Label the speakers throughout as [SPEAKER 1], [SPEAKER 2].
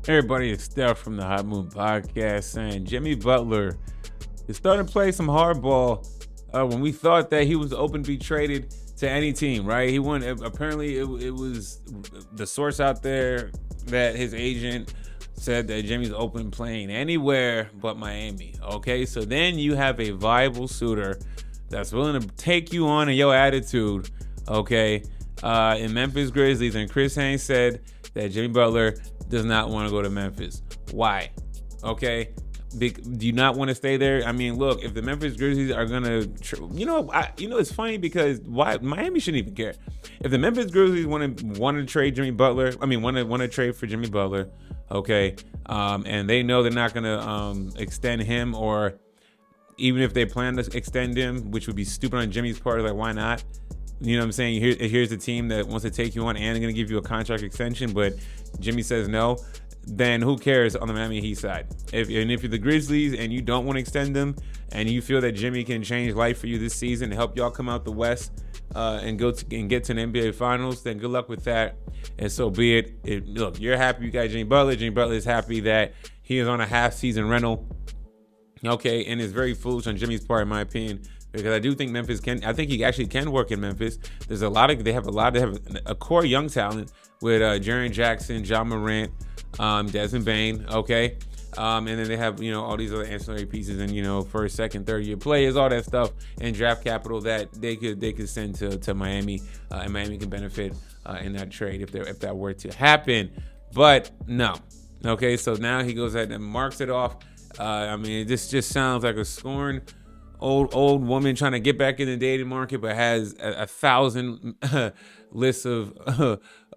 [SPEAKER 1] Everybody, it's Steph from the Hot Moon Podcast saying Jimmy Butler is starting to play some hardball when we thought that he was open to be traded to any team, right? He won. Apparently, it was the source out there that his agent said that Jimmy's open playing anywhere but Miami. Okay, so then you have a viable suitor that's willing to take you on in your attitude, okay, in Memphis Grizzlies. And Chris Haynes said that Jimmy Butler does not want to go to Memphis. Why? Okay. Do you not want to stay there? I mean, look, if the Memphis Grizzlies are gonna, it's funny because why Miami shouldn't even care. If the Memphis Grizzlies want to trade Jimmy Butler, want to trade for Jimmy Butler, okay, and they know they're not gonna extend him, or even if they plan to extend him, which would be stupid on Jimmy's part, like why not? You know what I'm saying? Here's a team that wants to take you on and going to give you a contract extension, but Jimmy says no. Then who cares on the Miami Heat side? If you're the Grizzlies and you don't want to extend them, and you feel that Jimmy can change life for you this season to help y'all come out the West and get to an NBA Finals, then good luck with that, and so be it. Look, you're happy you got Jimmy Butler. Jimmy Butler is happy that he is on a half-season rental. Okay, and it's very foolish on Jimmy's part, in my opinion, because I do think Memphis I think he actually can work in Memphis. They have a core young talent with Jaren Jackson, John Morant, Desmond Bane, okay? And then they have, all these other ancillary pieces and, first, second, third year players, all that stuff, and draft capital that they could send to Miami, and Miami can benefit in that trade if that were to happen. But no. Okay, so now he goes ahead and marks it off. This just sounds like a scorned old woman trying to get back in the dating market, but has a 1,000 lists of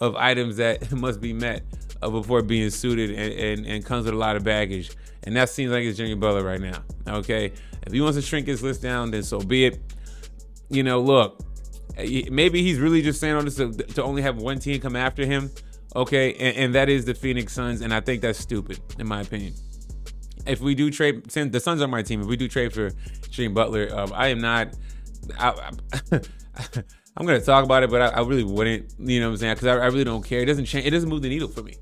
[SPEAKER 1] items that must be met before being suited, and comes with a lot of baggage. And that seems like it's Jimmy Butler right now. Okay, if he wants to shrink his list down, then so be it. Look, maybe he's really just saying all this to only have one team come after him. Okay, and that is the Phoenix Suns, and I think that's stupid, in my opinion. If we do trade, since the Suns are my team, if we do trade for Jimmy Butler, I'm going to talk about it, but I really wouldn't, you know what I'm saying? Because I really don't care. It doesn't change. It doesn't move the needle for me.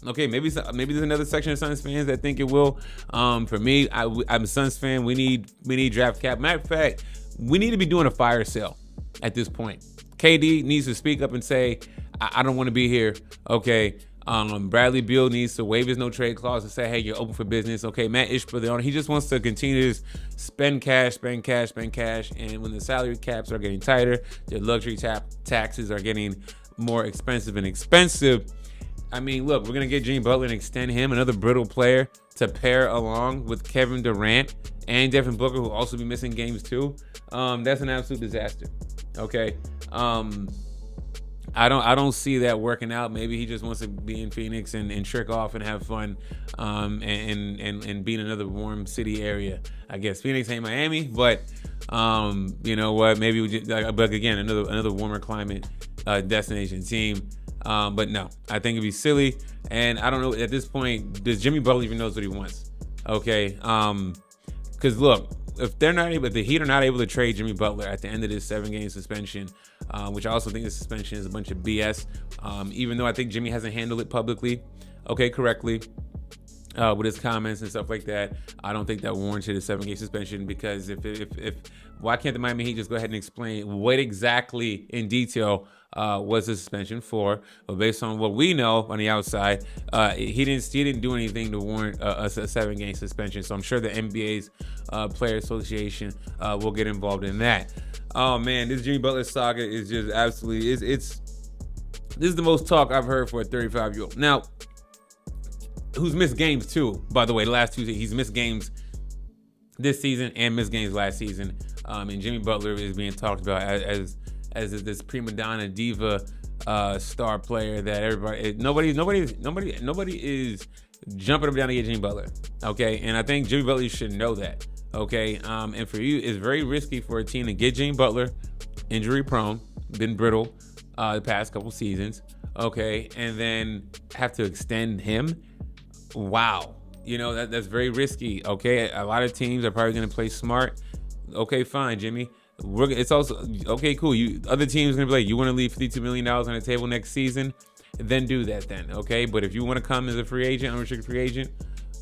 [SPEAKER 1] Okay, maybe there's another section of Suns fans that think it will. For me, I'm a Suns fan. We need draft cap. Matter of fact, we need to be doing a fire sale at this point. KD needs to speak up and say, I don't want to be here. Okay. Bradley Beal needs to waive his no trade clause and say, hey, you're open for business. Okay, Matt Ishbia, the owner, he just wants to continue to spend cash. And when the salary caps are getting tighter, the luxury taxes are getting more expensive and expensive. I mean, look, we're going to get Jimmy Butler and extend him, another brittle player, to pair along with Kevin Durant and Devin Booker, who will also be missing games too. That's an absolute disaster. Okay. I don't see that working out. Maybe he just wants to be in Phoenix and trick off and have fun, and be in another warm city area. I guess Phoenix ain't Miami, but you know what? Maybe we just, but again, another warmer climate destination team. But no, I think it'd be silly, and I don't know at this point. Does Jimmy Butler even knows what he wants? Okay, because look. If the Heat are not able to trade Jimmy Butler at the end of this 7-game suspension, which I also think the suspension is a bunch of BS, even though I think Jimmy hasn't handled it publicly, correctly, with his comments and stuff like that, I don't think that warranted a 7-game suspension, because if why can't the Miami Heat just go ahead and explain what exactly in detail was the suspension for? But based on what we know on the outside, he didn't do anything to warrant a 7-game suspension. So I'm sure the NBA's Player Association will get involved in that. Oh man, this Jimmy Butler saga is just absolutely this is the most talk I've heard for a 35-year-old. Now, who's missed games too, by the way, the last 2 seasons. He's missed games this season and missed games last season. And Jimmy Butler is being talked about as this prima donna diva star player that nobody is jumping up and down to get Jimmy Butler. Okay, and I think Jimmy Butler should know that. Okay, and for you, it's very risky for a team to get Jimmy Butler, injury prone, been brittle the past couple seasons. Okay, and then have to extend him. Wow, that's very risky. Okay, a lot of teams are probably going to play smart. Okay, fine, Jimmy. It's also okay, cool. Other teams gonna be like, you want to leave $52 million on the table next season? then do that then, okay? But if you want to come as a free agent, unrestricted free agent,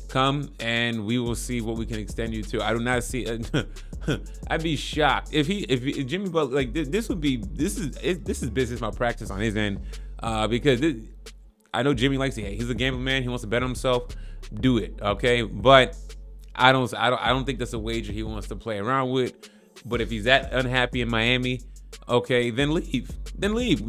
[SPEAKER 1] come and we will see what we can extend you to. I do not see. I'd be shocked if Jimmy Butler, like this is business malpractice on his end, because I know Jimmy likes he's a gambling man. He wants to bet on himself. Do it, okay? But I don't think that's a wager he wants to play around with. But if he's that unhappy in Miami, okay, then leave.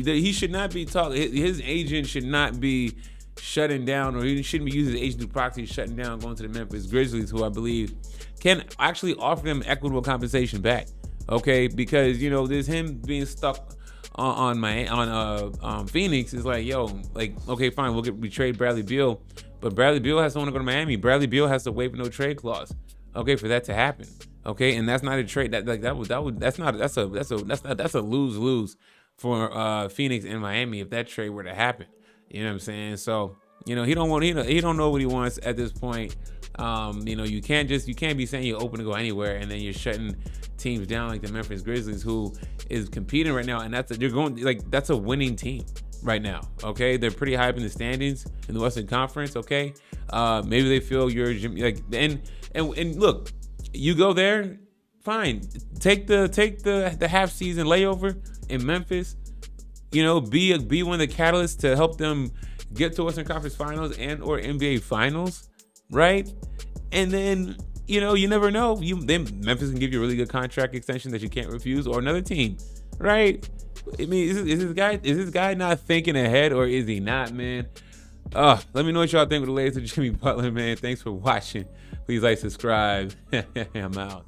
[SPEAKER 1] He should not be talking. His agent should not be shutting down, or he shouldn't be using his agent to proxy shutting down, going to the Memphis Grizzlies, who I believe can actually offer them equitable compensation back. Okay, because there's him being stuck on Phoenix is like, yo, like, okay, fine, we trade Bradley Beal, but Bradley Beal has to want to go to Miami. Bradley Beal has to waive no trade clause, okay, for that to happen. Okay, and that's not a trade that's a lose for Phoenix and Miami if that trade were to happen. You know what I'm saying? So he don't know what he wants at this point. You can't be saying you're open to go anywhere and then you're shutting teams down like the Memphis Grizzlies, who is competing right now, and that's a winning team right now. Okay, they're pretty high up in the standings in the Western Conference. Okay, maybe they feel you're like, and look, you go there, fine. Take the half season layover in Memphis. Be one of the catalysts to help them get to Western Conference Finals and or NBA Finals, right? And then you never know. Then Memphis can give you a really good contract extension that you can't refuse, or another team, right? I mean, is this guy not thinking ahead, or is he not, man? Let me know what y'all think with the latest of Jimmy Butler, man. Thanks for watching. Please like, subscribe. I'm out.